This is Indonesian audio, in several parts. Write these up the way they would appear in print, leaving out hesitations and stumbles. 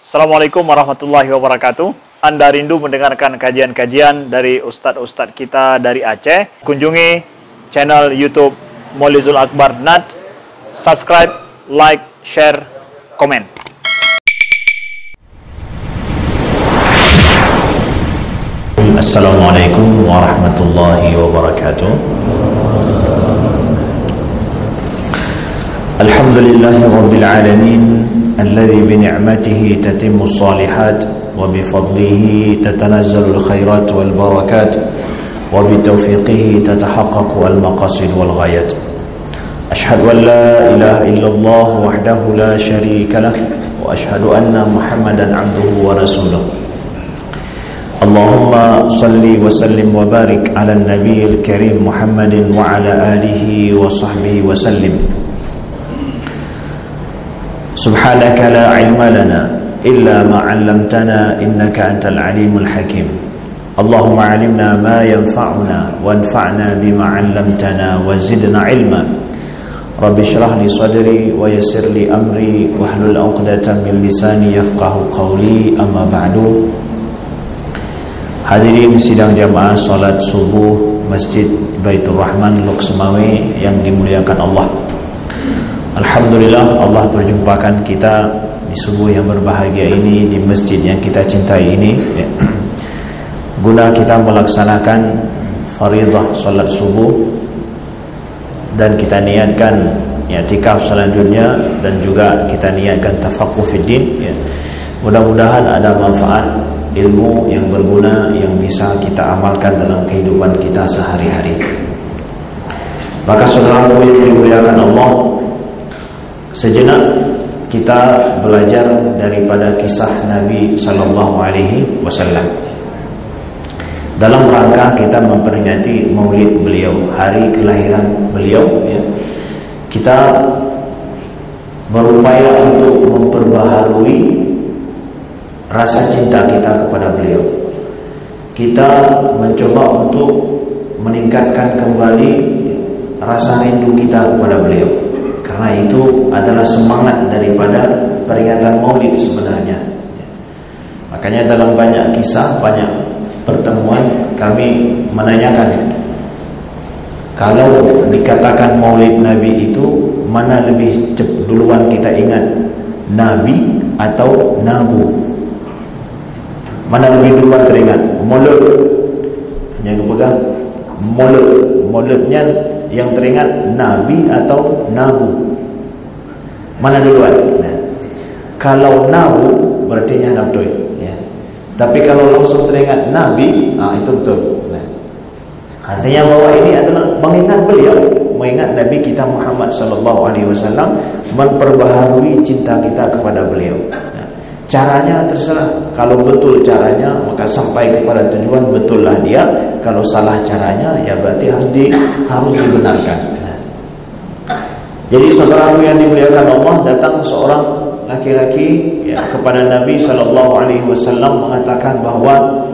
Assalamualaikum warahmatullahi wabarakatuh. Anda rindu mendengarkan kajian-kajian dari ustadz-ustadz kita dari Aceh? Kunjungi channel YouTube Maulizul Akbar NAD. Subscribe, like, share, komen. Assalamualaikum warahmatullahi wabarakatuh. Alhamdulillahi rabbil alamin, alladhi bini'matihi tatimmu salihat wa bifadlihi tatanazzalu alkhairat wal barakat wa bitawfiqihi tatahaqqaqu al maqasid wal ghayat. Ashhadu an la ilaha illallah wahdahu la sharika lah wa ashhadu anna Muhammadan abduhu wa rasuluh. Allahumma salli wa sallim wa barik ala nabiyil karim Muhammadin wa ala alihi wa sahbihi wa sallim. Subhanaka la ilma lana illa ma 'allamtana innaka antal alimul hakim. Allahumma 'allimna ma yanfa'una wanfa'na bima 'allamtana wa zidna ilma. Rabbi shrah li sadri wa yassir li amri wahlul 'uqdatam min lisani yafqahu qawli, amma ba'du. Hadirin sidang jamaah salat subuh Masjid Baitur Rahman Lok Semawe yang dimuliakan Allah. Alhamdulillah Allah perjumpakan kita di subuh yang berbahagia ini di masjid yang kita cintai ini, guna kita melaksanakan faridah salat subuh dan kita niatkan i'tikaf selanjutnya dan juga kita niatkan tafaqquh fiddin. Mudah-mudahan ada manfaat ilmu yang berguna yang bisa kita amalkan dalam kehidupan kita sehari-hari. Maka saudara yang dimuliakan Allah, sejenak kita belajar daripada kisah Nabi sallallahu alaihi wasallam dalam rangka kita memperingati maulid beliau, hari kelahiran beliau, Kita berupaya untuk memperbaharui rasa cinta kita kepada beliau. Kita mencoba untuk meningkatkan kembali rasa rindu kita kepada beliau, karena itu adalah semangat daripada peringatan maulid sebenarnya. Makanya dalam banyak kisah, banyak pertemuan kami menanyakan, kalau dikatakan maulid Nabi itu mana lebih duluan kita ingat, Nabi atau Nabu? Mana lebih duluan teringat? Maulud, yang pegang mauludnya yang teringat Nabi atau Nabu? Mana duluan? Kalau Nabu berarti nya betul, Tapi kalau langsung teringat Nabi, itu betul. Artinya bahwa ini adalah mengingat beliau, mengingat Nabi kita Muhammad sallallahu alaihi wasallam, memperbaharui cinta kita kepada beliau. Caranya terserah. Kalau betul caranya, maka sampai kepada tujuan betullah dia. Kalau salah caranya, ya berarti harus dibenarkan. Jadi saudaraku yang dimuliakan Allah, datang seorang laki-laki kepada Nabi sallallahu alaihi wasallam mengatakan bahwa,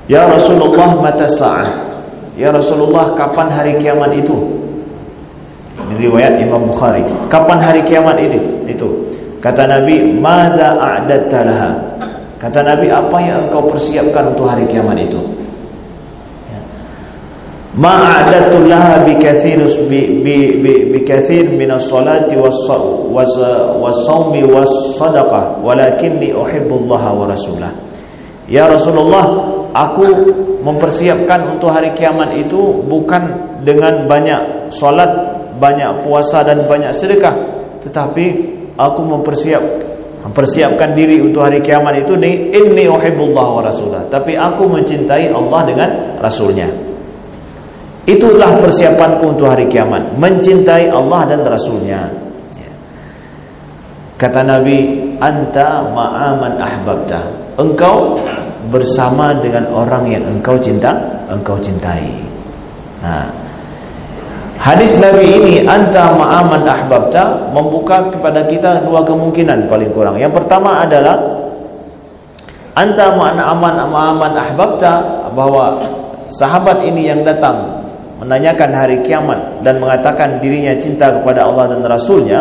"Ya Rasulullah, mata sa'ah?" Ya Rasulullah, kapan hari kiamat itu? Ini riwayat Imam Bukhari. Kapan hari kiamat ini? Itu. Kata Nabi, "Madza a'dadta laha?" Kata Nabi, apa yang engkau persiapkan untuk hari kiamat itu? "Ma a'dadtu laha bikathir min as-salati was-shaumi was-sadaqah, walakinni uhibbullaha wa rasulah." Ya Rasulullah, aku mempersiapkan untuk hari kiamat itu bukan dengan banyak salat, banyak puasa dan banyak sedekah, tetapi aku mempersiapkan diri untuk hari kiamat itu ni inni uhibbullah wa rasulah, tapi aku mencintai Allah dengan Rasulnya. Itulah persiapanku untuk hari kiamat, mencintai Allah dan Rasulnya. Kata Nabi, "Anta ma'aman ahbabta." Engkau bersama dengan orang yang engkau cintai. Hadis Nabi ini, "Anta ma'aman ahbabta," membuka kepada kita dua kemungkinan paling kurang. Yang pertama adalah "Anta ma'aman ahbabta," bahwa sahabat ini yang datang menanyakan hari kiamat dan mengatakan dirinya cinta kepada Allah dan Rasulnya,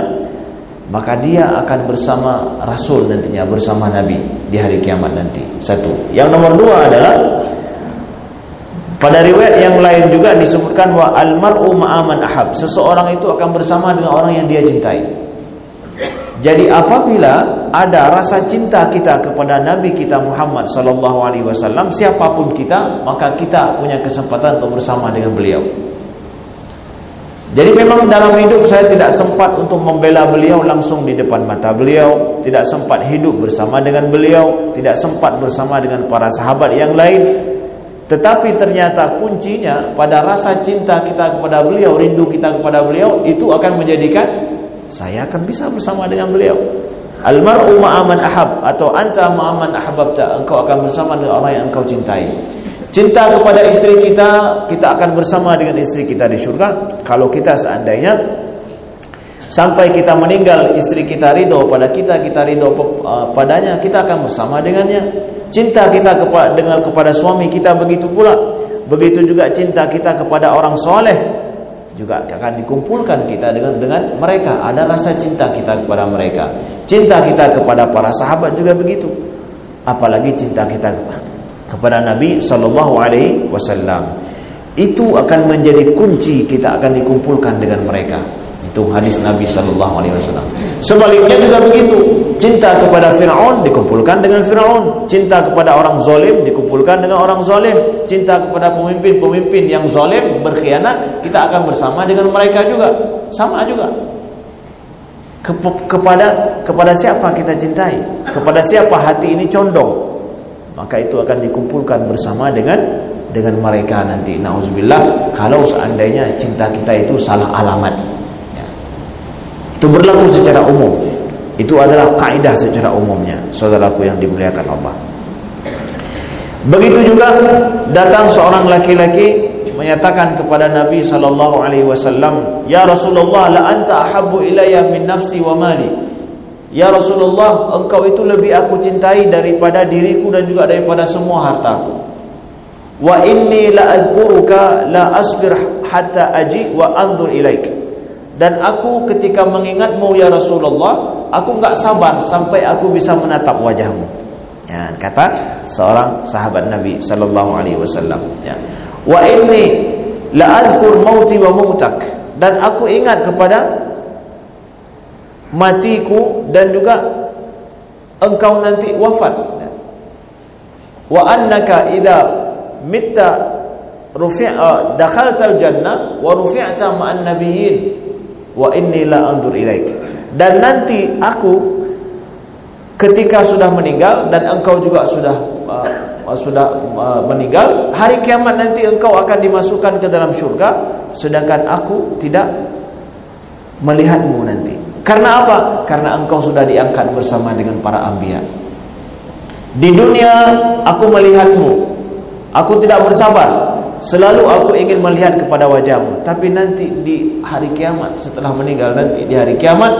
maka dia akan bersama Rasul nantinya, bersama Nabi di hari kiamat nanti. Satu. Yang nomor dua adalah pada riwayat yang lain juga disebutkan wa al-mar'u ma'aman ahab. Seseorang itu akan bersama dengan orang yang dia cintai. Jadi apabila ada rasa cinta kita kepada Nabi kita Muhammad sallallahu alaihi wasallam, siapapun kita, maka kita punya kesempatan untuk bersama dengan beliau. Jadi memang dalam hidup saya tidak sempat untuk membela beliau langsung di depan mata beliau, tidak sempat hidup bersama dengan beliau, tidak sempat bersama dengan para sahabat yang lain. Tetapi ternyata kuncinya pada rasa cinta kita kepada beliau, rindu kita kepada beliau, itu akan menjadikan saya akan bisa bersama dengan beliau. Al-mar'u ma'aman ahab, atau anta ma'aman ahbabta, engkau akan bersama dengan orang yang engkau cintai. Cinta kepada istri kita, kita akan bersama dengan istri kita di surga. Kalau kita seandainya sampai kita meninggal, istri kita ridho pada kita, kita ridho padanya, kita akan bersama dengannya. Cinta kita kepada suami kita begitu pula. Begitu juga cinta kita kepada orang soleh, juga akan dikumpulkan kita dengan mereka. Ada rasa cinta kita kepada mereka. Cinta kita kepada para sahabat juga begitu. Apalagi cinta kita kepada Nabi sallallahu alaihi wasallam. Itu akan menjadi kunci kita akan dikumpulkan dengan mereka. Itu hadis Nabi sallallahu alaihi wasallam. Sebaliknya juga begitu. Cinta kepada Firaun dikumpulkan dengan Firaun. Cinta kepada orang zalim dikumpulkan dengan orang zalim. Cinta kepada pemimpin-pemimpin yang zalim, berkhianat, kita akan bersama dengan mereka juga. Sama juga. Kepada siapa kita cintai, kepada siapa hati ini condong, maka itu akan dikumpulkan bersama dengan mereka nanti. Nauzubillah, kalau seandainya cinta kita itu salah alamat. Itu berlaku secara umum. Itu adalah kaidah secara umumnya, saudaraku yang dimuliakan Allah. Begitu juga datang seorang laki-laki menyatakan kepada Nabi sallallahu alaihi wasallam, "Ya Rasulullah, la anta ahabbu ilayya min nafsi wa mali." Ya Rasulullah, engkau itu lebih aku cintai daripada diriku dan juga daripada semua hartaku. Wa inni la azkuruka la asbir hatta aji wa anzur ilaik. Dan aku ketika mengingatmu ya Rasulullah, aku enggak sabar sampai aku bisa menatap wajahmu. Ya, kata seorang sahabat Nabi sallallahu alaihi wasallam, ya. Wa inni la azkur mauti wa mautak. Dan aku ingat kepada matiku dan juga engkau nanti wafat. Wa annaka idza mitta rufi'a dakhaltal jannah wa rufi'ta ma'an nabiyyin wa inni la anzur ilaik. Dan nanti aku ketika sudah meninggal dan engkau juga sudah meninggal, hari kiamat nanti engkau akan dimasukkan ke dalam syurga, sedangkan aku tidak melihatmu nanti. Karena apa? Karena engkau sudah diangkat bersama dengan para anbiya. Di dunia aku melihatmu, aku tidak bersabar, selalu aku ingin melihat kepada wajahmu. Tapi nanti di hari kiamat, setelah meninggal nanti di hari kiamat,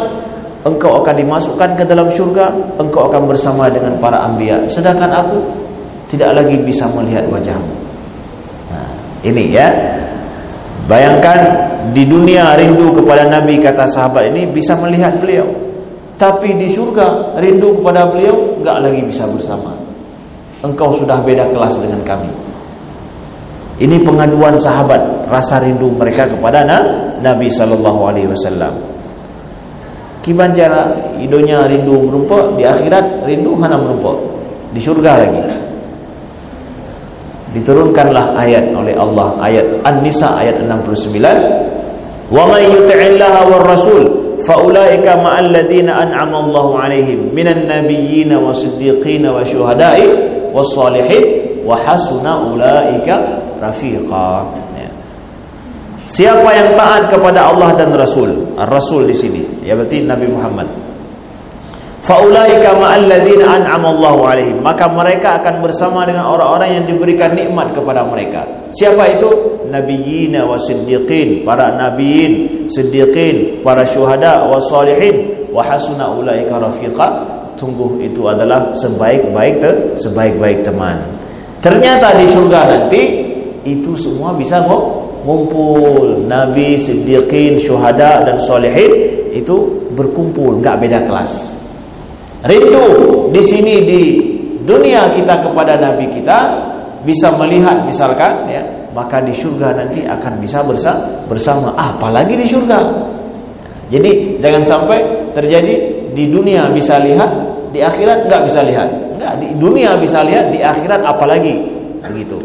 engkau akan dimasukkan ke dalam syurga, engkau akan bersama dengan para anbiya, sedangkan aku tidak lagi bisa melihat wajahmu. Nah, ini ya. Bayangkan di dunia rindu kepada Nabi, kata sahabat ini, bisa melihat beliau. Tapi di surga rindu kepada beliau, enggak lagi bisa bersama. Engkau sudah beda kelas dengan kami. Ini pengaduan sahabat, rasa rindu mereka kepada Nabi sallallahu alaihi wasallam. Kiban cara idonya rindu merumpuk, di akhirat rindu hana merumpuk. Di surga lagi. Diturunkanlah ayat oleh Allah, ayat An-Nisa ayat 69. Wa may yuti'illaha war rasul fa ulaika ma'al ladzina an'ama Allahu 'alaihim minan nabiyyin wasiddiqin wasyuhada'i wassalihin wa hasuna ulaika rafiqa. Siapa yang taat kepada Allah dan Rasul, Ar-Rasul di sini, ya berarti Nabi Muhammad. Faulaika ma'al ladzina an'ama Allahu 'alaihim, maka mereka akan bersama dengan orang-orang yang diberikan nikmat kepada mereka. Siapa itu? Nabiyyin wa siddiqin, para nabiyin, siddiqin, para syuhada wa salihin, wa hasuna ulaika rafiqa. Tunggu, itu adalah sebaik-baik teman. Ternyata di surga nanti itu semua bisa ngumpul. Nabi, siddiqin, syuhada dan salihin itu berkumpul, nggak beda kelas. Rindu di sini di dunia kita kepada Nabi kita, bisa melihat misalkan ya, maka di surga nanti akan bisa bersama, apalagi di surga. Jadi jangan sampai terjadi di dunia bisa lihat, di akhirat nggak bisa lihat. Enggak, di dunia bisa lihat, di akhirat apalagi begitu.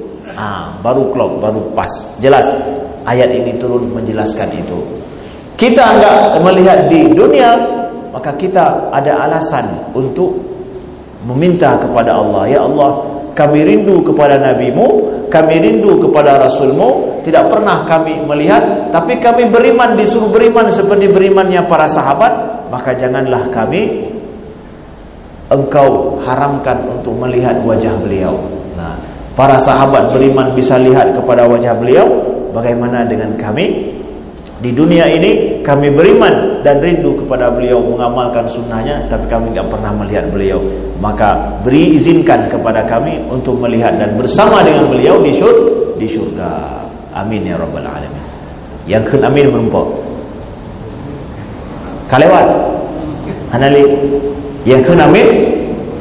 Baru klop, baru pas. Jelas ayat ini turun menjelaskan itu. Kita enggak melihat di dunia, maka kita ada alasan untuk meminta kepada Allah, ya Allah, kami rindu kepada Nabi-Mu, kami rindu kepada Rasul-Mu. Tidak pernah kami melihat, tapi kami beriman, disuruh beriman seperti berimannya para sahabat. Maka janganlah kami Engkau haramkan untuk melihat wajah beliau. Nah, para sahabat beriman bisa lihat kepada wajah beliau. Bagaimana dengan kami? Di dunia ini kami beriman dan rindu kepada beliau, mengamalkan sunnahnya, tapi kami tidak pernah melihat beliau. Maka beri izinkan kepada kami untuk melihat dan bersama dengan beliau di surga. Amin ya rabbal alamin. Yang kun amin merumpok. Kalewat Hanali. Yang kun amin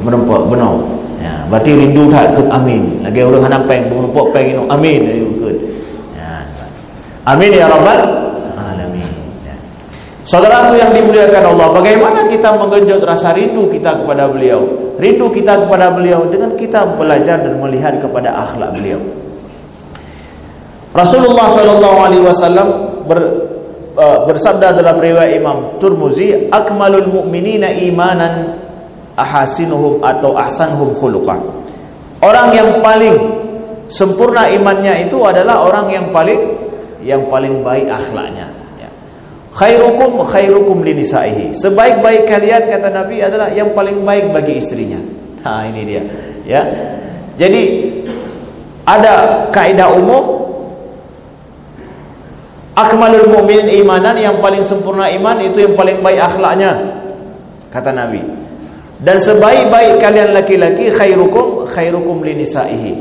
merumpok benar. Ya, berarti rindu tak kun amin. Lagi orang hanam peng merumpok peng itu amin kun. Ya. Amin ya rabbal alamin. Ya. Saudaraku yang dimuliakan Allah, bagaimana kita menggenjot rasa rindu kita kepada beliau? Rindu kita kepada beliau dengan kita belajar dan melihat kepada akhlak beliau. Rasulullah sallallahu alaihi wasallam bersabda dalam riwayat Imam Tirmizi, akmalul mu'minina imanan ahasinuhum atau ahsanuhum khuluqan. Orang yang paling sempurna imannya itu adalah orang yang paling baik akhlaknya. Ya. Khairukum linisaihi. Sebaik-baik kalian, kata Nabi, adalah yang paling baik bagi istrinya. Nah, ini dia. Ya. Jadi ada kaidah umum, akmalul mu'minin imanan, yang paling sempurna iman itu yang paling baik akhlaknya, kata Nabi. Dan sebaik-baik kalian laki-laki, khairukum linisaihi,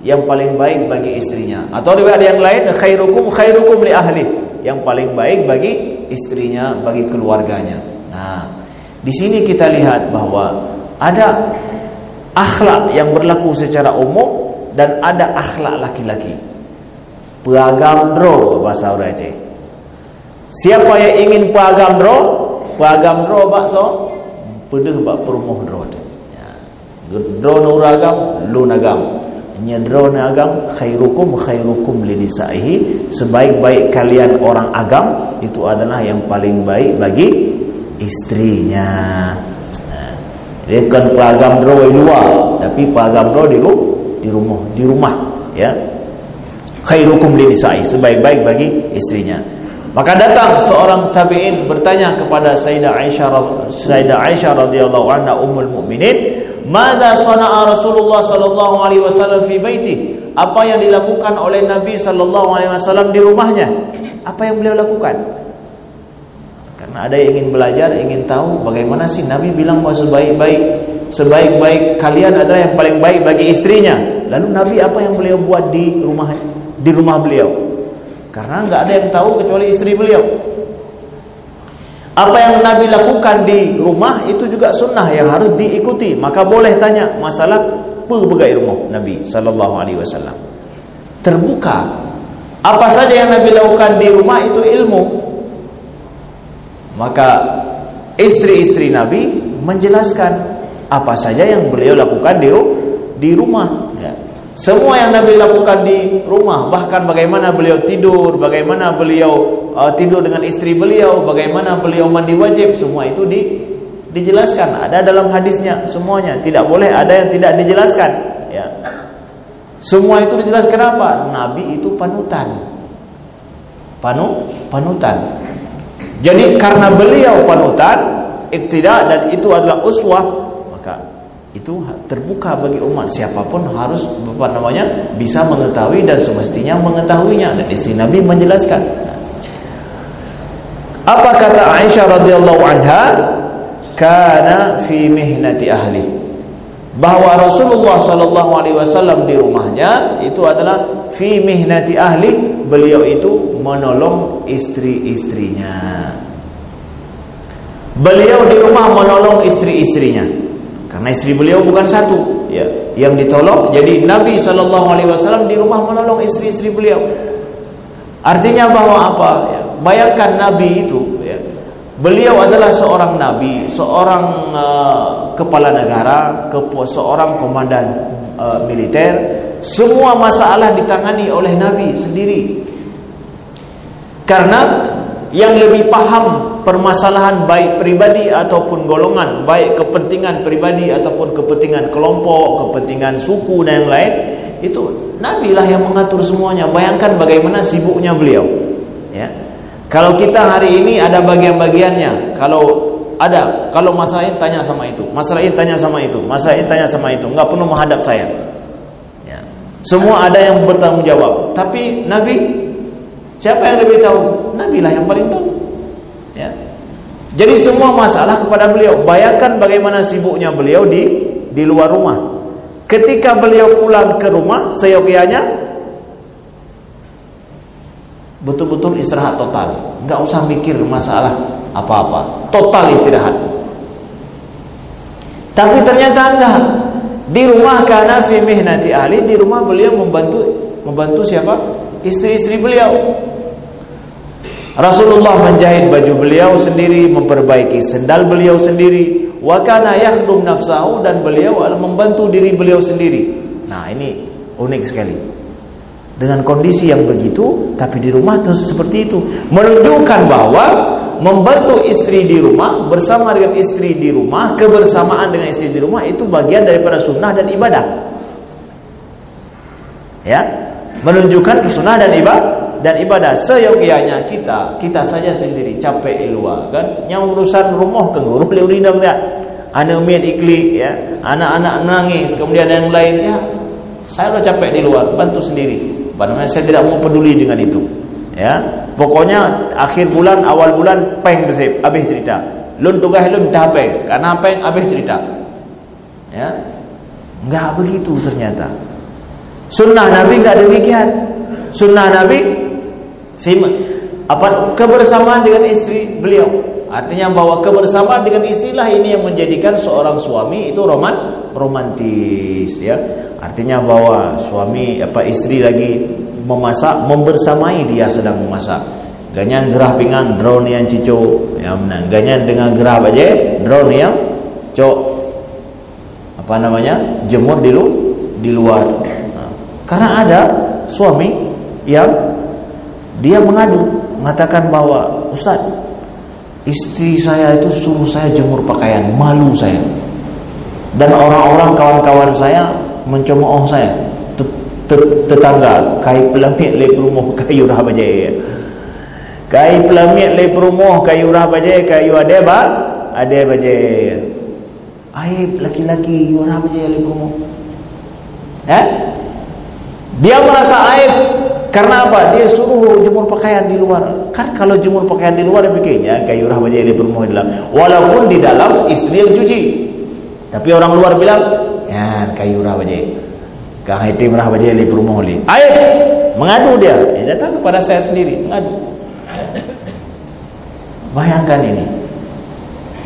yang paling baik bagi istrinya. Atau riwayat yang lain, khairukum li ahli, yang paling baik bagi istrinya, bagi keluarganya. Nah, di sini kita lihat bahwa ada akhlak yang berlaku secara umum dan ada akhlak laki-laki. Pagamdro bahasa orang Aceh. Siapa yang ingin pagamdro bakso pedeh bak perumuh dro. Ya. Dro nuragam lunagam. Nyedro nagam khairukum linisaihi. Sebaik-baik kalian orang agam itu adalah yang paling baik bagi istrinya. Nah, dia kan pagamdro di luar, tapi pagamdro di rumah, ya. Khairukum linisai, sebaik-baik bagi istrinya. Maka datang seorang tabi'in bertanya kepada Sayyidah Aisyah radhiyallahu anha ummul mukminin, "Madza sana'a Rasulullah sallallahu alaihi wasallam fi baiti?" Apa yang dilakukan oleh Nabi sallallahu alaihi wasallam di rumahnya? Apa yang beliau lakukan? Karena ada yang ingin belajar, ingin tahu bagaimana sih Nabi bilang bahwa sebaik-baik kalian adalah yang paling baik bagi istrinya. Lalu Nabi apa yang beliau buat di rumah beliau? Karena enggak ada yang tahu kecuali istri beliau. Apa yang Nabi lakukan di rumah itu juga sunnah yang harus diikuti. Maka boleh tanya masalah pebagai rumah Nabi sallallahu alaihi wasallam. Terbuka. Apa saja yang Nabi lakukan di rumah itu ilmu. Maka istri-istri Nabi menjelaskan apa saja yang beliau lakukan di rumah. Ya. Semua yang Nabi lakukan di rumah, bahkan bagaimana beliau tidur, bagaimana beliau tidur dengan istri beliau, bagaimana beliau mandi wajib, semua itu dijelaskan. Ada dalam hadisnya semuanya. Tidak boleh ada yang tidak dijelaskan. Ya. Semua itu dijelaskan. Kenapa? Nabi itu panutan. Panutan. Jadi karena beliau panutan, iktidak, dan itu adalah uswah, maka itu terbuka bagi umat, siapapun harus bisa mengetahui dan semestinya mengetahuinya. Dan istri Nabi menjelaskan. Apa kata Aisyah radhiyallahu anha? Kana fi mihnati ahli. Bahwa Rasulullah sallallahu alaihi wasallam di rumahnya itu adalah fi mihnati ahli, beliau itu menolong istri-istrinya. Beliau di rumah menolong istri-istrinya, karena istri beliau bukan satu, ya, yang ditolong. Jadi Nabi SAW di rumah menolong istri-istri beliau. Artinya bahwa apa? Ya, bayangkan Nabi itu, ya, beliau adalah seorang Nabi, seorang kepala negara, seorang komandan militer. Semua masalah ditangani oleh Nabi sendiri. Karena yang lebih paham permasalahan baik pribadi ataupun golongan, baik kepentingan pribadi ataupun kepentingan kelompok, kepentingan suku dan yang lain, itu Nabi lah yang mengatur semuanya. Bayangkan bagaimana sibuknya beliau, ya. Kalau kita hari ini ada bagian-bagiannya, kalau masalah ini tanya sama itu, masalah ini tanya sama itu, masalah ini tanya sama itu, nggak perlu menghadap saya, ya. Semua ada yang bertanggung jawab. Tapi Nabi, siapa yang lebih tahu? Nabi lah yang paling tahu, ya. Jadi semua masalah kepada beliau. Bayangkan bagaimana sibuknya beliau di luar rumah. Ketika beliau pulang ke rumah, seyogyanya betul-betul istirahat total, nggak usah mikir masalah apa-apa, total istirahat. Tapi ternyata enggak. Di rumah kana fi mihnati ahli, di rumah beliau membantu siapa? Istri-istri beliau. Rasulullah menjahit baju beliau sendiri, memperbaiki sendal beliau sendiri. Wa kana yakhdum nafsahu, dan beliau membantu diri beliau sendiri. Nah, ini unik sekali. Dengan kondisi yang begitu, tapi di rumah terus seperti itu, menunjukkan bahwa membantu istri di rumah, bersama dengan istri di rumah, kebersamaan dengan istri di rumah itu bagian daripada sunnah dan ibadah. Ya, menunjukkan sunnah dan ibadah. Seyogyanya kita saja sendiri capek di luar, kan? Yang urusan rumah kenguru leurindang tak, anak umiat ikli, ya, anak-anak nangis, kemudian yang lain, ya, saya udah capek di luar, bantu sendiri. Padahal saya tidak mau peduli dengan itu, ya. Pokoknya akhir bulan, awal bulan, peng bersih, habis cerita. Lun tugas lun dah peng, karena peng habis cerita, ya. Enggak begitu ternyata. Sunnah Nabi enggak demikian. Sunnah Nabi kebersamaan dengan istri beliau. Artinya bahwa kebersamaan dengan istrilah ini yang menjadikan seorang suami itu romantis, ya. Artinya bahwa istri lagi memasak, membersamai dia sedang memasak. Ganyan gerah pinggan drone yang cico, ya menang. Ganyan dengan gerah baje drone yang jemur di luar. Nah, karena ada suami yang dia mengatakan bahwa, Ustaz, istri saya itu suruh saya jemur pakaian, malu saya. Dan orang-orang kawan-kawan saya mencemooh saya. Tetangga, kai pelamit le perumoh kayu rah baje. Kai pelamit le perumoh kayu rah baje, kayu ade baje. Aib laki-laki yu rah baje le perumoh. Dia merasa aib karena apa? Dia suruh jemur pakaian di luar. Kan kalau jemur pakaian di luar begini, kayu rah baje le perumoh di dalam. Walaupun di dalam istri yang cuci. Tapi orang luar bilang, ya kayu rah baje. Kang itim rah baje li perumoh li. Aib, mengadu dia. Datang kepada saya sendiri, mengadu. Bayangkan ini.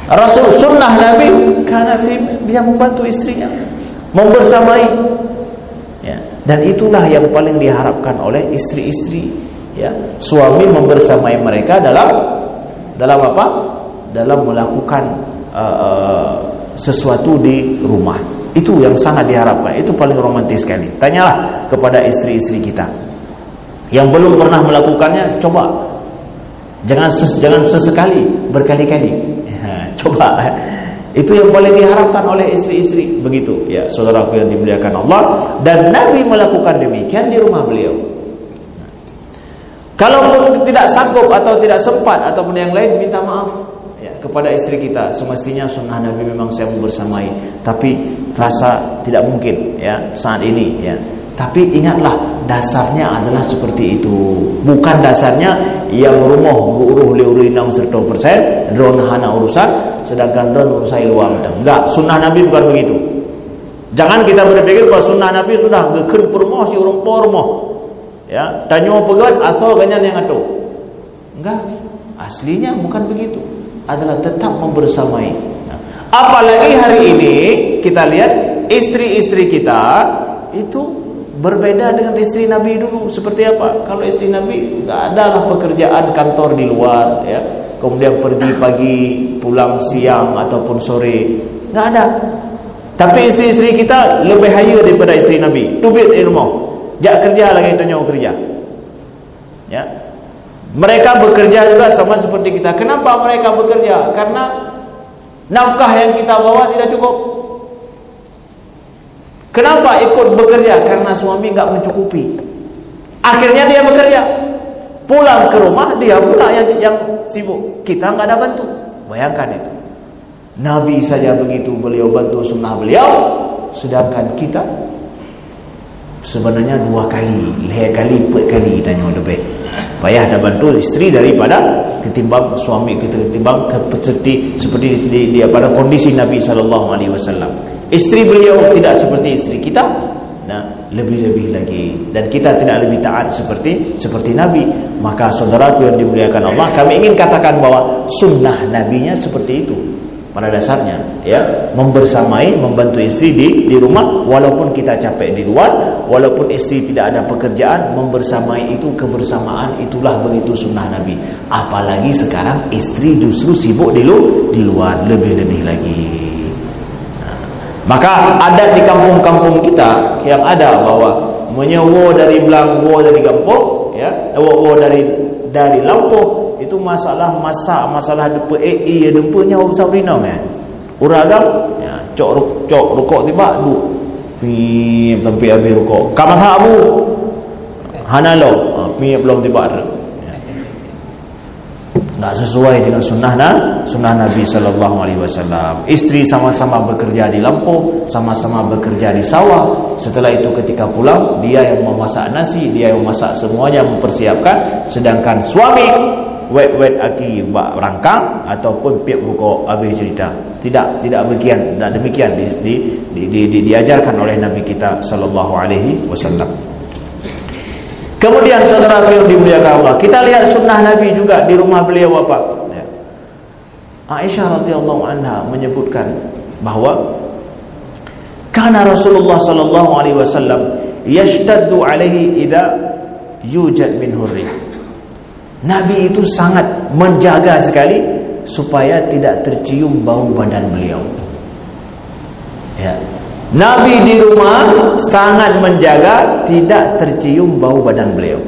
Rasul sunnah Nabi karena dia membantu istrinya, membersamai. Ya, dan itulah yang paling diharapkan oleh istri-istri, ya. Suami membersamai mereka dalam apa? Dalam melakukan sesuatu di rumah. Itu yang sangat diharapkan. Itu paling romantis sekali. Tanyalah kepada istri-istri kita yang belum pernah melakukannya, coba. Jangan sesekali, berkali-kali. Ya, coba. Itu yang paling diharapkan oleh istri-istri. Begitu, ya, saudaraku yang dimuliakan Allah. Dan Nabi melakukan demikian di rumah beliau. Kalaupun tidak sanggup atau tidak sempat ataupun yang lain, minta maaf, ya, kepada istri kita. Semestinya sunnah Nabi memang saya mau bersamai, tapi rasa tidak mungkin, ya, saat ini, ya. Tapi ingatlah, dasarnya adalah seperti itu. Bukan dasarnya yang rumah guruh liurinang 100%, drone hana urusan, sedangkan drone urusan luar. Enggak, sunnah Nabi bukan begitu. Jangan kita berpikir bahwa sunnah Nabi sudah ngeken permoh si urung pormoh, ya, tanyo pegat asal ganyan yang atu. Enggak, aslinya bukan begitu. adalah tetap membersamai. Apalagi hari ini kita lihat istri-istri kita itu berbeda dengan istri Nabi dulu. Seperti apa? Kalau istri Nabi tak adalah pekerjaan kantor di luar, ya, kemudian pergi pagi pulang siang ataupun sore, tak ada. Tapi istri-istri kita lebih haya daripada istri Nabi. Tubit di rumah, jak kerja lagi tanya kerja, ya. Mereka bekerja juga sama seperti kita. Kenapa mereka bekerja? Karena nafkah yang kita bawa tidak cukup. Kenapa ikut bekerja? Karena suami enggak mencukupi. Akhirnya dia bekerja. Pulang ke rumah dia pula yang sibuk. Kita enggak ada bantu. Bayangkan itu. Nabi saja begitu, beliau bantu sunnah beliau, sedangkan kita sebenarnya 2 kali, 4 kali tanya lebih. Payah dah bantu isteri daripada ketimbang suami kita, ketimbang seperti dia pada kondisi Nabi SAW. Isteri beliau tidak seperti isteri kita, nah lebih-lebih lagi, dan kita tidak lebih taat seperti Nabi. Maka saudaraku yang dimuliakan Allah, kami ingin katakan bahwa sunnah Nabinya seperti itu pada dasarnya, ya, membersamai, membantu istri di rumah walaupun kita capek di luar, walaupun istri tidak ada pekerjaan, membersamai itu kebersamaan, itulah begitu sunnah Nabi. Apalagi sekarang istri justru sibuk di luar, lebih-lebih lagi. Maka adat di kampung-kampung kita yang ada bahwa menyewa dari Belang, wo dari kampung, ya, wo dari Lampung, itu masalah depa dempanya Sabrina kan. Uragam, ya, cok rokok tiba du. Pi sampai habis rokok. Kamah abu. Hanalo, pi belum tiba. Tak sesuai dengan sunnah Nabi SAW. Isteri sama-sama bekerja di Lampung, sama-sama bekerja di sawah. Setelah itu ketika pulang, dia yang memasak nasi, dia yang memasak semuanya, mempersiapkan. Sedangkan suami wet aki bak rangkang ataupun piak buka habis cerita. Tidak demikian diajarkan oleh Nabi kita SAW. Kemudian saudara yang dimuliakan Allah, kita lihat sunnah Nabi juga di rumah beliau apa? Ya. Aisyah radhiyallahu anha menyebutkan bahwa kana Rasulullah sallallahu alaihi wasallam yashtaddu alaihi idza yujad minhu rih. Nabi itu sangat menjaga sekali supaya tidak tercium bau badan beliau. Ya. Nabi di rumah sangat menjaga tidak tercium bau badan beliau.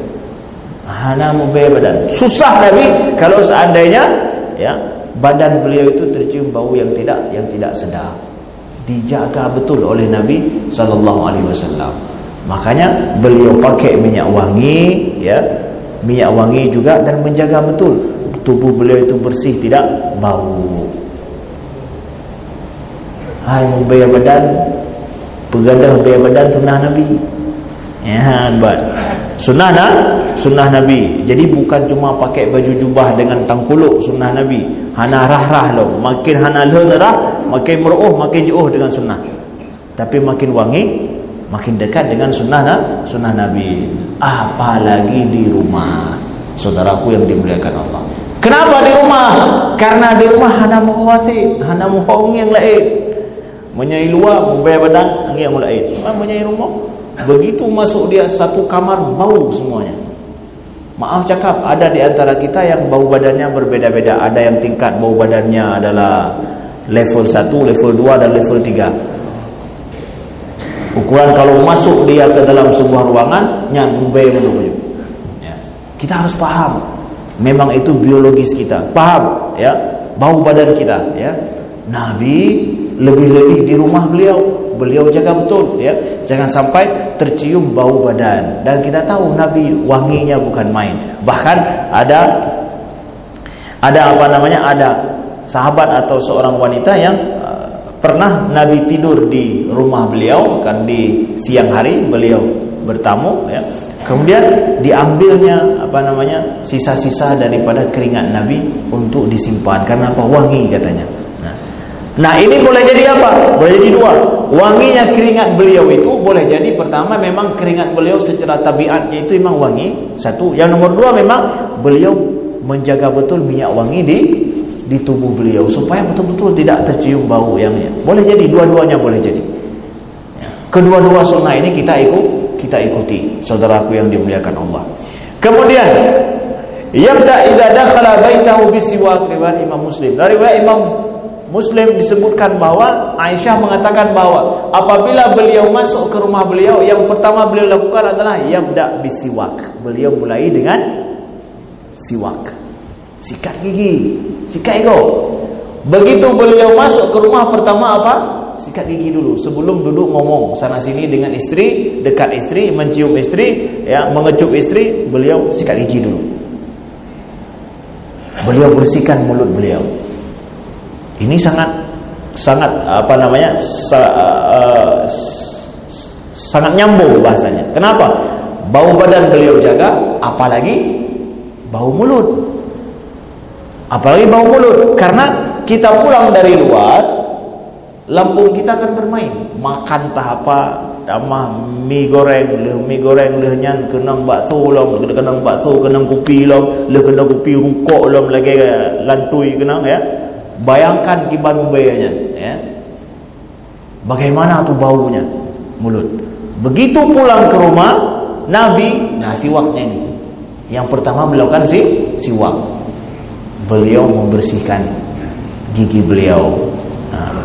Hana mubay badan. Susah Nabi kalau seandainya, ya, badan beliau itu tercium bau yang tidak sedap. Dijaga betul oleh Nabi SAW. Makanya beliau pakai minyak wangi, ya, minyak wangi juga, dan menjaga betul tubuh beliau itu bersih, tidak bau. Hai mubay badan, pegadah biaya badan sunnah Nabi, ya, sunnah Nabi. Jadi bukan cuma pakai baju jubah dengan tangkuluk, sunnah Nabi. Hana rah lo, makin hana lerah, makin meruh, makin jauh dengan sunnah. Tapi makin wangi, makin dekat dengan sunnah Nabi. Apalagi di rumah, saudaraku yang dimuliakan Allah. Kenapa di rumah? Karena di rumah hana muhawasi, hana muhawang yang lain. Menyai luar, membayar badan, angin yang mulai. Menyai rumah, begitu masuk dia satu kamar, bau semuanya. Maaf cakap, ada di antara kita yang bau badannya berbeda-beda. Ada yang tingkat bau badannya adalah level 1, level 2, dan level 3. Ukuran kalau masuk dia ke dalam sebuah ruangan, yang membayar menuju. Ya. Kita harus paham, memang itu biologis kita. Paham, ya, bau badan kita, ya. Nabi lebih-lebih di rumah beliau jaga betul, ya, jangan sampai tercium bau badan. Dan kita tahu Nabi wanginya bukan main. Bahkan ada sahabat atau seorang wanita yang pernah Nabi tidur di rumah beliau, kan di siang hari beliau bertamu, ya. Kemudian diambilnya sisa-sisa daripada keringat Nabi untuk disimpan. Karena apa? Wangi katanya. Nah ini boleh jadi apa? Boleh jadi dua. Wanginya keringat beliau itu boleh jadi, pertama memang keringat beliau secara tabiatnya itu memang wangi, satu. Yang nomor dua, memang beliau menjaga betul minyak wangi di di tubuh beliau supaya betul-betul tidak tercium bau yangnya. Boleh jadi, dua-duanya boleh jadi. Kedua-dua sunnah ini kita ikuti, saudaraku yang dimuliakan Allah. Kemudian yabda idza dakhala baitahu bisiwak, riwayat Imam Muslim. Dari riwayat Imam Muslim disebutkan bahwa Aisyah mengatakan bahwa apabila beliau masuk ke rumah beliau, yang pertama beliau lakukan adalah yabda bisiwak. Beliau mulai dengan siwak, sikat gigi, sikat ego. Begitu beliau masuk ke rumah, pertama apa? Sikat gigi dulu sebelum duduk ngomong sana sini dengan istri, dekat istri, mencium istri, ya, mengecup istri, beliau sikat gigi dulu. Beliau bersihkan mulut beliau. Ini sangat sangat nyambung bahasanya. Kenapa? Bau badan beliau jaga, apalagi bau mulut. Apalagi bau mulut. Karena kita pulang dari luar, lambung kita akan bermain. Makan tah apa, tamah mie goreng leh nyan kenang bakso lom, kenang bakso, kenang kopi lom, leh kenang kopi rukok lom lagi lantui kenang, ya. Bayangkan kiban ubayanya, ya. Bagaimana tuh baunya mulut. Begitu pulang ke rumah Nabi, nah siwaknya ini. Yang pertama melakukan siwak. Beliau membersihkan gigi beliau. Nah,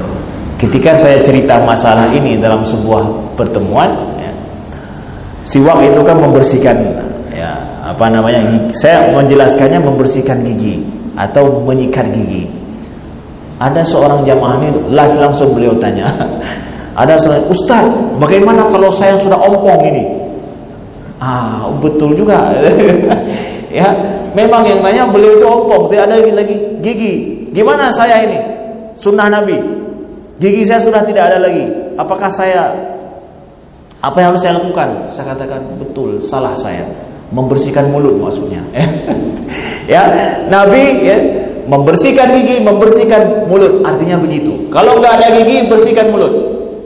ketika saya cerita masalah ini dalam sebuah pertemuan, ya, siwak itu kan membersihkan, ya, saya menjelaskannya membersihkan gigi atau menyikat gigi. Ada seorang jamaah ini live langsung beliau tanya, ada seorang, Ustaz, bagaimana kalau saya sudah ompong ini? Betul juga. Ya, memang yang nanya beliau itu ompong, tidak ada lagi gigi. Gimana saya ini? Sunnah Nabi, gigi saya sudah tidak ada lagi. Apakah apa yang harus saya lakukan? Saya katakan, betul, salah saya. Membersihkan mulut maksudnya. Ya, Nabi, ya, membersihkan gigi, membersihkan mulut, artinya begitu. Kalau nggak ada gigi, bersihkan mulut.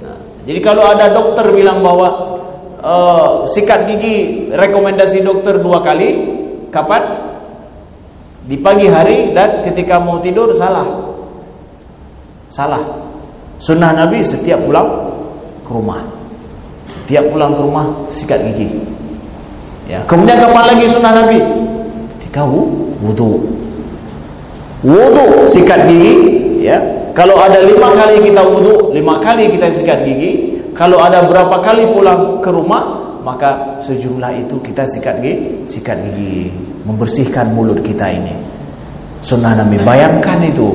Nah, jadi kalau ada dokter bilang bahwa sikat gigi, rekomendasi dokter 2 kali, kapan? Di pagi hari dan ketika mau tidur, salah. Sunnah Nabi setiap pulang ke rumah. Setiap pulang ke rumah sikat gigi. Ya. Kemudian kapan lagi sunnah Nabi? Ketika wudu, sikat gigi, ya. Kalau ada 5 kali kita wudu, 5 kali kita sikat gigi. Kalau ada berapa kali pulang ke rumah, maka sejumlah itu kita sikat gigi, membersihkan mulut kita ini. Sunnah Nabi, bayangkan itu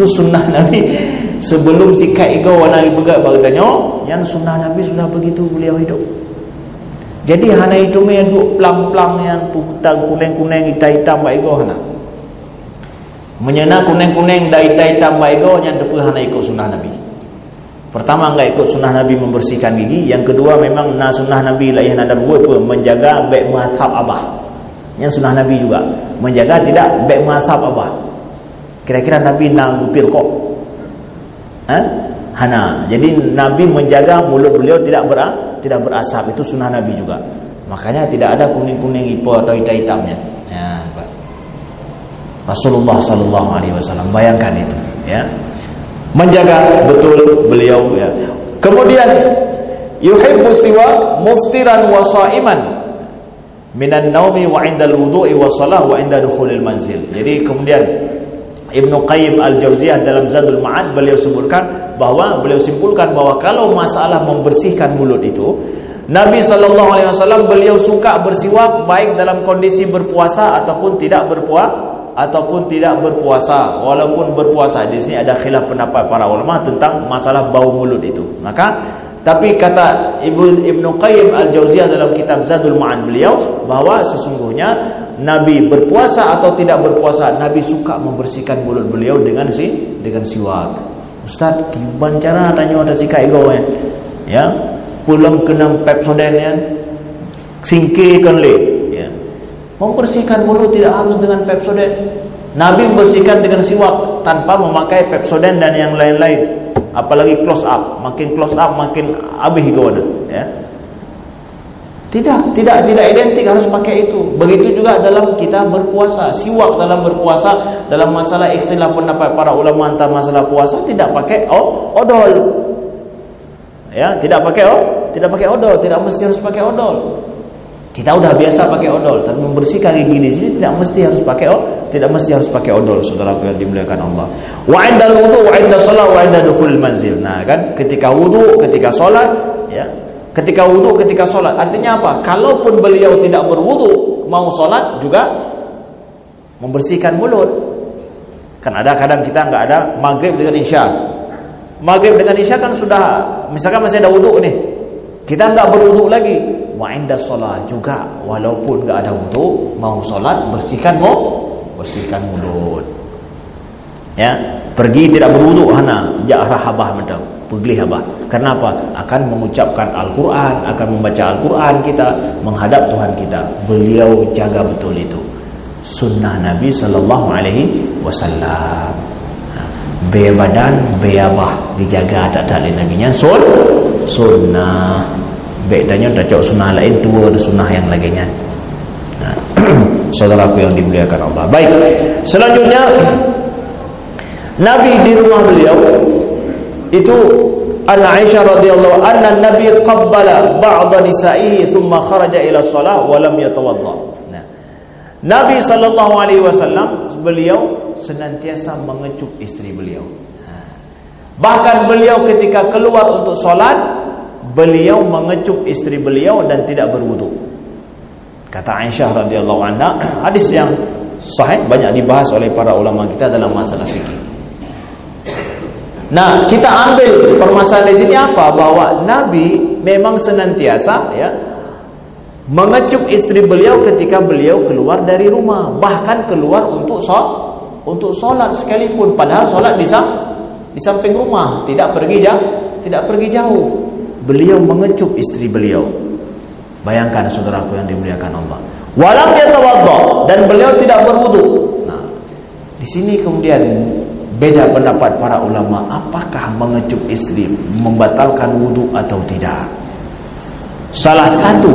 sunnah Nabi sebelum sikat ego Nabi pegat bagdanya, yang sunnah Nabi sudah begitu beliau hidup. Jadi hana itu duk pelang-pelang yang putang kuning-kuning hitam-hitam ego hana. Menyena kuning-kuning dai-dai tambah ego yang depu hana ikut sunnah Nabi. Pertama enggak ikut sunnah Nabi membersihkan gigi, yang kedua memang sunnah Nabi lain ada buat pun menjaga baik mazhab abah. Yang sunnah Nabi juga menjaga tidak baik mazhab abah. Kira-kira Nabi nak gupir kok? Hana. Jadi Nabi menjaga mulut beliau tidak berasap, itu sunnah Nabi juga. Makanya tidak ada kuning-kuning ipo atau hitam-hitamnya. Ya, Rasulullah sallallahu alaihi wasallam, bayangkan itu, ya. Menjaga betul beliau, ya. Kemudian yuhibbu siwak muftiran wa shaiman minan naumi wa 'indal wudu'i wa shalah wa 'inda dukhulil manzil. Jadi kemudian Ibnu Qayyim Al-Jauziyah dalam Zadul Ma'ad beliau simpulkan bahwa kalau masalah membersihkan mulut itu, Nabi sallallahu alaihi wasallam beliau suka bersiwak baik dalam kondisi berpuasa ataupun tidak berpuasa. Walaupun berpuasa, di sini ada khilaf pendapat para ulama tentang masalah bau mulut itu. Tapi kata Ibnu Qayyim Al-Jauziyah dalam kitab Zadul Ma'ad beliau bahwa sesungguhnya Nabi berpuasa atau tidak berpuasa, Nabi suka membersihkan mulut beliau dengan siwak. Ustaz, gimana cara tanya ada sikai go ya? Pulang kenang Pepsodent ya. Singkirkan le, ya. Membersihkan mulut tidak harus dengan Pepsodent. Nabi membersihkan dengan siwak tanpa memakai Pepsodent dan yang lain-lain. Apalagi close up, makin close up makin abih gona, ya. Tidak identik harus pakai itu. Begitu juga dalam kita berpuasa. Siwak dalam berpuasa, dalam masalah ikhtilaf pendapat para ulama tentang masalah puasa, tidak pakai odol. Ya, tidak pakai odol, tidak mesti harus pakai odol. Kita udah biasa pakai odol, tapi membersihkan gigi di sini tidak mesti harus pakai odol, saudaraku yang dimuliakan Allah. Wa 'indal wudu, wa 'inda shalah, wa 'inda dukhulil manzil. Nah, kan ketika wudu, ketika salat, ya. Ketika wudu, ketika salat. Artinya apa? Kalaupun beliau tidak berwudu, mau salat juga membersihkan mulut. Kan ada kadang kita enggak ada maghrib dengan isya. Maghrib dengan isya kan sudah, misalkan masih ada wudu nih. Kita enggak berwudu lagi. Wa 'inda shalah juga, walaupun enggak ada wudu, mau salat bersihkan mulut. Ya, pergi tidak berwudu hana ja'rah habah madam. Pergi habah. Kenapa? Akan mengucapkan Al-Quran, akan membaca Al-Quran kita, menghadap Tuhan kita. Beliau jaga betul itu. Sunnah Nabi sallallahu alaihi wasallam. Bea badan, bea bah dijaga adat-adat Nabi-nya. Sunnah. Bedanya dah cok sunnah lain, dua ada sunnah yang lainnya. Saudaraku yang dimuliakan Allah. Baik. Selanjutnya Nabi di rumah beliau itu Aisyah radhiyallahu anha, Nabi qabbala ba'da nisa'ihi thumma kharaja ila shalah wa lam yatawadda. Nah, Nabi sallallahu alaihi wasallam beliau senantiasa mengecup istri beliau. Bahkan beliau ketika keluar untuk salat, beliau mengecup istri beliau dan tidak berwudu. Kata Aisyah radhiyallahu anha, hadis yang sahih, banyak dibahas oleh para ulama kita dalam masalah fikih. Nah, kita ambil permasalahan di sini apa? Bahwa Nabi memang senantiasa ya mengecup istri beliau ketika beliau keluar dari rumah, bahkan keluar untuk salat sekalipun, padahal salat di samping rumah, tidak pergi jauh. Beliau mengecup istri beliau. Bayangkan saudaraku yang dimuliakan Allah. Walam yatawadda, dan beliau tidak berwudu. Nah, di sini kemudian beda pendapat para ulama, apakah mengecup istri membatalkan wudu atau tidak. Salah satu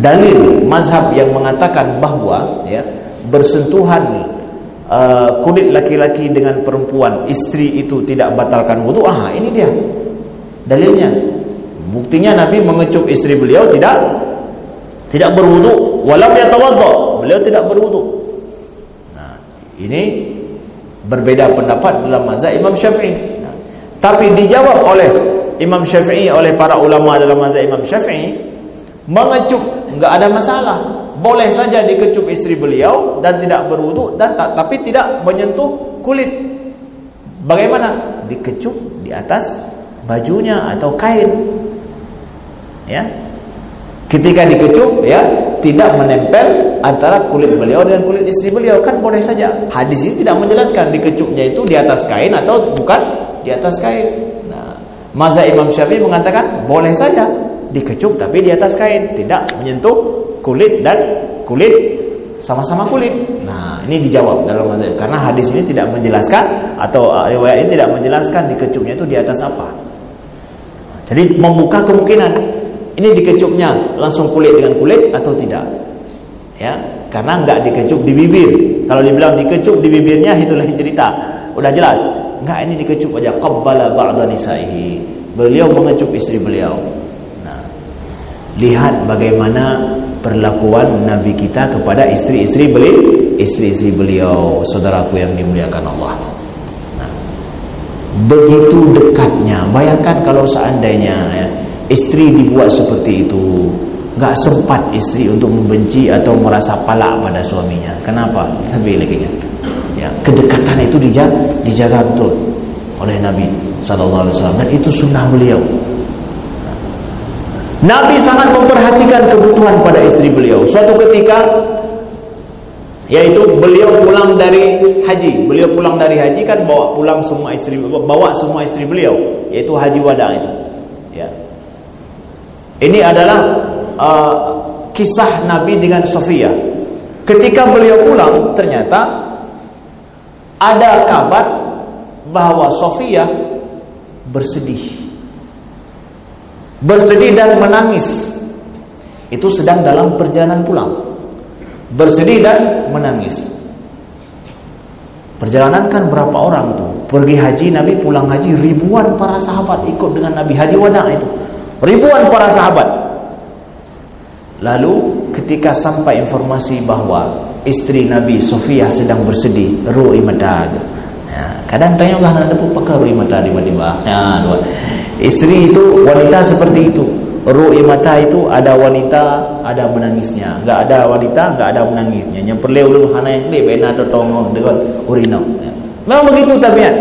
dalil mazhab yang mengatakan bahwa ya, bersentuhan kulit laki-laki dengan perempuan, istri itu tidak batalkan wudu. Ini dia dalilnya. Buktinya Nabi mengecup istri beliau tidak berwudu, walam yatawadda, beliau tidak berwudu. Nah, ini berbeda pendapat dalam mazhab Imam Syafi'i. Nah, tapi dijawab oleh Imam Syafi'i, oleh para ulama dalam mazhab Imam Syafi'i, mengecup enggak ada masalah. Boleh saja dikecup istri beliau dan tidak berwudu, dan tapi tidak menyentuh kulit. Bagaimana? Dikecup di atas bajunya atau kain. Ya. Ketika dikecup ya, tidak menempel antara kulit beliau dengan kulit istri beliau, kan boleh saja. Hadis ini tidak menjelaskan dikecupnya itu di atas kain atau bukan di atas kain. Nah, mazhab Imam Syafi'i mengatakan boleh saja dikecup tapi di atas kain, tidak menyentuh kulit dan kulit sama-sama kulit. Nah, ini dijawab dalam mazhab, karena hadis ini tidak menjelaskan atau riwayat ini tidak menjelaskan dikecupnya itu di atas apa. Jadi membuka kemungkinan ini dikecupnya langsung kulit dengan kulit atau tidak. Ya, karena enggak dikecup di bibir. Kalau dibilang dikecup di bibirnya itu lain cerita. Udah jelas. Enggak, ini dikecup aja. Qabbala ba'da nisa'ihi. Beliau mengecup istri beliau. Nah, lihat bagaimana perlakuan Nabi kita kepada istri-istri beliau, saudaraku yang dimuliakan Allah. Nah, begitu dekatnya. Bayangkan kalau seandainya ya, istri dibuat seperti itu, enggak sempat istri untuk membenci atau merasa palak pada suaminya. Kenapa? Sampai lagi ya, kedekatan itu dijaga betul oleh Nabi sallallahu alaihi wasallam, dan itu sunnah beliau. Nabi sangat memperhatikan kebutuhan pada istri beliau. Suatu ketika, yaitu beliau pulang dari haji. Beliau pulang dari haji kan bawa semua istri beliau, yaitu haji wada itu. Ya. Ini adalah kisah Nabi dengan Sofia. Ketika beliau pulang, ternyata ada kabar bahwa Sofia bersedih dan menangis. itu sedang dalam perjalanan pulang, bersedih dan menangis. Perjalanan kan berapa orang tuh? Pergi haji, Nabi pulang haji, ribuan para sahabat ikut dengan Nabi haji wada itu. Ribuan para sahabat. Lalu ketika sampai informasi bahwa istri Nabi Sofia sedang bersedih, ru'i mata. Ya, kadang tengoklah anda pun pakai ru'i mata tiba-tiba. Ya, istri itu wanita seperti itu. Ru'i mata itu ada wanita, ada menangisnya. Enggak ada wanita, enggak ada menangisnya. Yang perlu ulun hana yang le bena atau tongong dengan urinau. Memang begitu tabiat.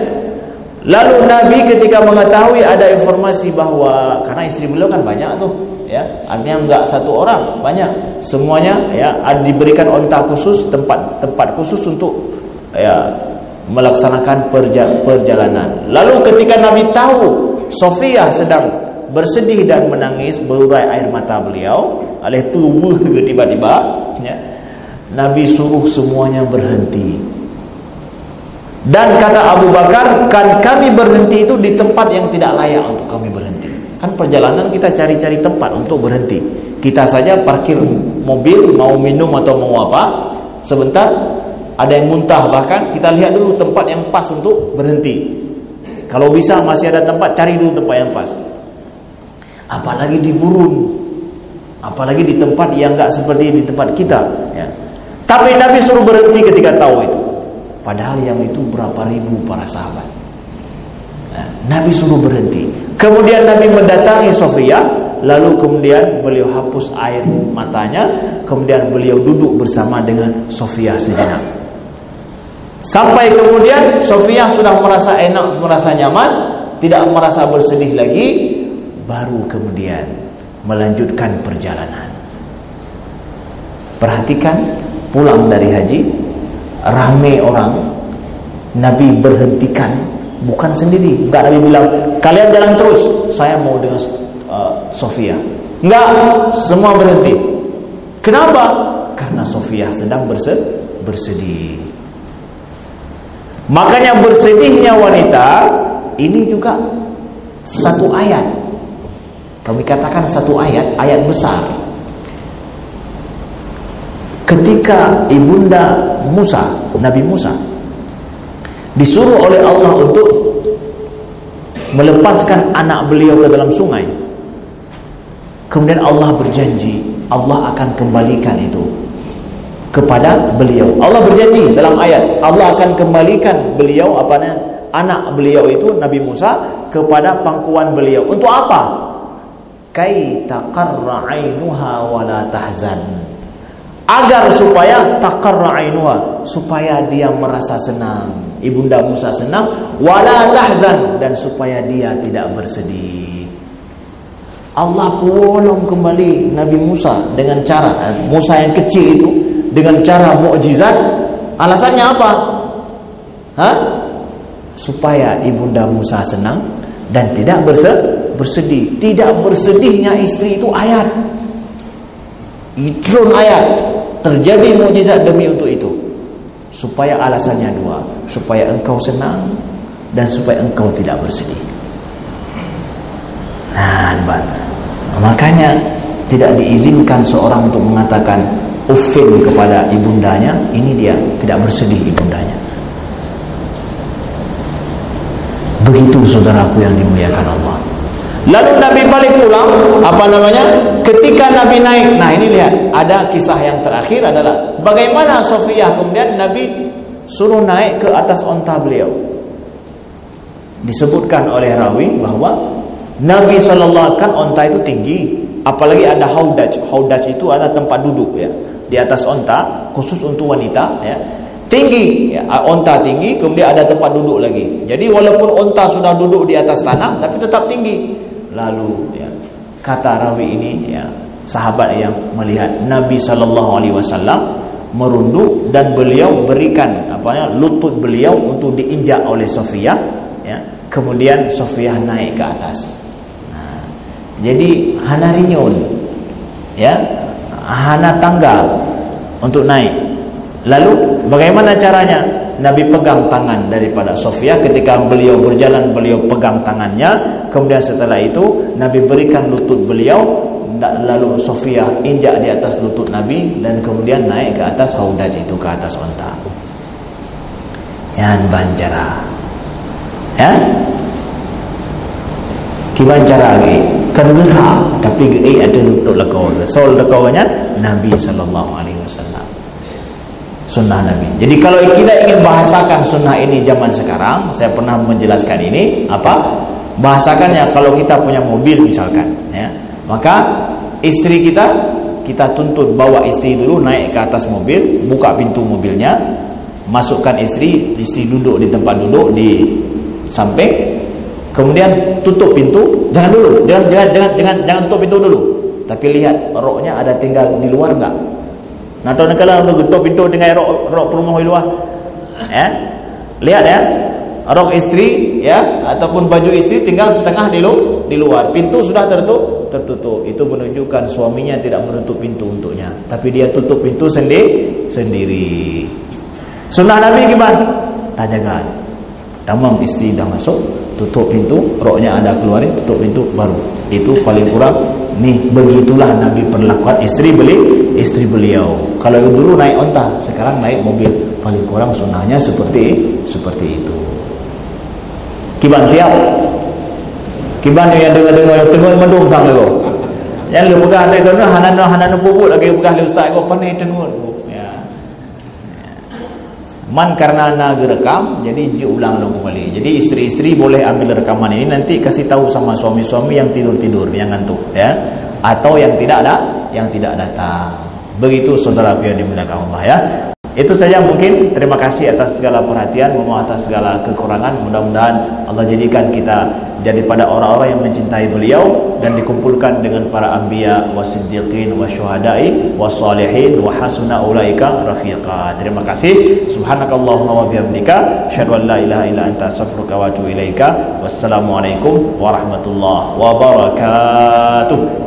Lalu Nabi ketika mengetahui ada informasi bahwa karena istri beliau kan banyak tuh, ya, artinya enggak satu orang, banyak. Semuanya ya diberikan onta khusus, tempat khusus untuk ya melaksanakan perjalanan. Lalu ketika Nabi tahu Sofia sedang bersedih dan menangis, berurai air mata beliau, oleh tubuh tiba-tiba ya, Nabi suruh semuanya berhenti. Dan kata Abu Bakar, kan kami berhenti itu di tempat yang tidak layak untuk kami berhenti. Kan perjalanan kita cari-cari tempat untuk berhenti. Kita saja parkir mobil, mau minum atau mau apa, sebentar ada yang muntah, bahkan kita lihat dulu tempat yang pas untuk berhenti. Kalau bisa masih ada tempat, cari dulu tempat yang pas. Apalagi di gurun, apalagi di tempat yang enggak seperti di tempat kita ya. Tapi Nabi suruh berhenti ketika tahu itu. Padahal yang itu berapa ribu para sahabat. Nah, Nabi suruh berhenti. Kemudian Nabi mendatangi Sofia, lalu kemudian beliau hapus air matanya, kemudian beliau duduk bersama dengan Sofia sejenak. Sampai kemudian Sofia sudah merasa enak, merasa nyaman, tidak merasa bersedih lagi, baru kemudian melanjutkan perjalanan. Perhatikan, pulang dari haji, ramai orang. Nabi berhentikan, bukan sendiri. Enggak, Nabi bilang, kalian jalan terus, saya mau dengan Sofia. Enggak, semua berhenti. Kenapa? Karena Sofia sedang bersedih. Makanya bersedihnya wanita ini juga satu ayat. Kami katakan satu ayat besar. Ketika ibunda Musa, Nabi Musa, disuruh oleh Allah untuk melepaskan anak beliau ke dalam sungai, kemudian Allah berjanji Allah akan kembalikan itu kepada beliau. Allah berjanji dalam ayat, Allah akan kembalikan beliau, anak beliau itu Nabi Musa kepada pangkuan beliau. Untuk apa? Kai taqarra 'ainuha wa la tahzan. Agar supaya taqarra 'ainuha, supaya dia merasa senang, ibunda Musa senang, wa la tahzan, dan supaya dia tidak bersedih. Allah tolong kembali Nabi Musa dengan cara Musa yang kecil itu dengan cara mukjizat. Alasannya apa? Supaya ibunda Musa senang dan tidak bersedih. Tidak bersedihnya istri itu ayat. Itu ayat. Terjadi mukjizat demi untuk itu. Supaya alasannya dua, supaya engkau senang dan supaya engkau tidak bersedih. Nah, makanya tidak diizinkan seorang untuk mengatakan uffin kepada ibundanya. Ini dia tidak bersedih ibundanya. Begitu saudaraku yang dimuliakan Allah. Lalu Nabi balik pulang, ketika Nabi naik. Nah, ini lihat, ada kisah yang terakhir adalah bagaimana Sofia kemudian Nabi suruh naik ke atas onta beliau. Disebutkan oleh rawi bahwa Nabi sallallahu alaihi wasallam, kan onta itu tinggi, apalagi ada haudaj. Haudaj itu ada tempat duduk ya, di atas onta khusus untuk wanita ya. Tinggi ya, onta tinggi, kemudian ada tempat duduk lagi. Jadi walaupun onta sudah duduk di atas tanah, tapi tetap tinggi. Lalu ya, kata rawi ini ya, sahabat yang melihat Nabi SAW merunduk dan beliau berikan lutut beliau untuk diinjak oleh Sofia ya. Kemudian Sofia naik ke atas. Nah, jadi hana rinyun ya, hana tangga untuk naik. Lalu bagaimana caranya? Nabi pegang tangan daripada Sofia ketika beliau berjalan, beliau pegang tangannya. Kemudian setelah itu Nabi berikan lutut beliau lalu Sofia injak di atas lutut Nabi dan kemudian naik ke atas haudaj itu, ke atas onta. Yan bancara. Ya? Kibancara lagi. Kedua, tapi ada duduk lekau. Sol lekaunya Nabi sallallahu alaihi wasallam. Sunnah Nabi. Jadi kalau kita ingin bahasakan sunnah ini zaman sekarang, saya pernah menjelaskan ini apa? Bahasakannya kalau kita punya mobil misalkan, ya. Maka istri kita tuntut bawa istri dulu naik ke atas mobil, buka pintu mobilnya, masukkan istri duduk di tempat duduk di samping, kemudian tutup pintu, jangan tutup pintu dulu, tapi lihat roknya ada tinggal di luar enggak. Nah, kalau tutup pintu dengan rok perumah di luar, ya, lihat ya, rok istri ya ataupun baju istri tinggal setengah di luar, pintu sudah tertutup. Itu menunjukkan suaminya tidak menutup pintu untuknya, tapi dia tutup pintu sendiri. Sunnah Nabi gimana? Tajakan. Damam istri dah masuk, tutup pintu, roknya ada keluarin, tutup pintu baru. Itu paling kurang nih, begitulah Nabi perlakukan istri beliau. Kalau dulu naik onta, sekarang naik mobil, paling kurang sunnahnya seperti itu. Kiban siap? Kiban yang dengar mendung sang lego. Yang lu pegang ada dono hanan bubuk lagi pegang le ustaz ko pandai dengar. Ya. Man karena nak rekam, jadi ulang kembali. Jadi istri-istri boleh ambil rekaman ini, nanti kasih tahu sama suami-suami yang tidur, yang ngantuk, ya, atau yang tidak datang. Begitu saudara yang dimuliakan Allah, ya. Itu saja mungkin. Terima kasih atas segala perhatian, mohon atas segala kekurangan. Mudah-mudahan Allah jadikan kita daripada orang-orang yang mencintai beliau dan dikumpulkan dengan para anbiya wasiddiqin wasyuhada'i wassalihin wa hasuna ulaika rafiqa. Terima kasih. Subhanakallahumma wa bihamdika asyhadu an la ilaha illa anta astaghfiruka wa atubu ilaika. Wassalamualaikum warahmatullahi wabarakatuh.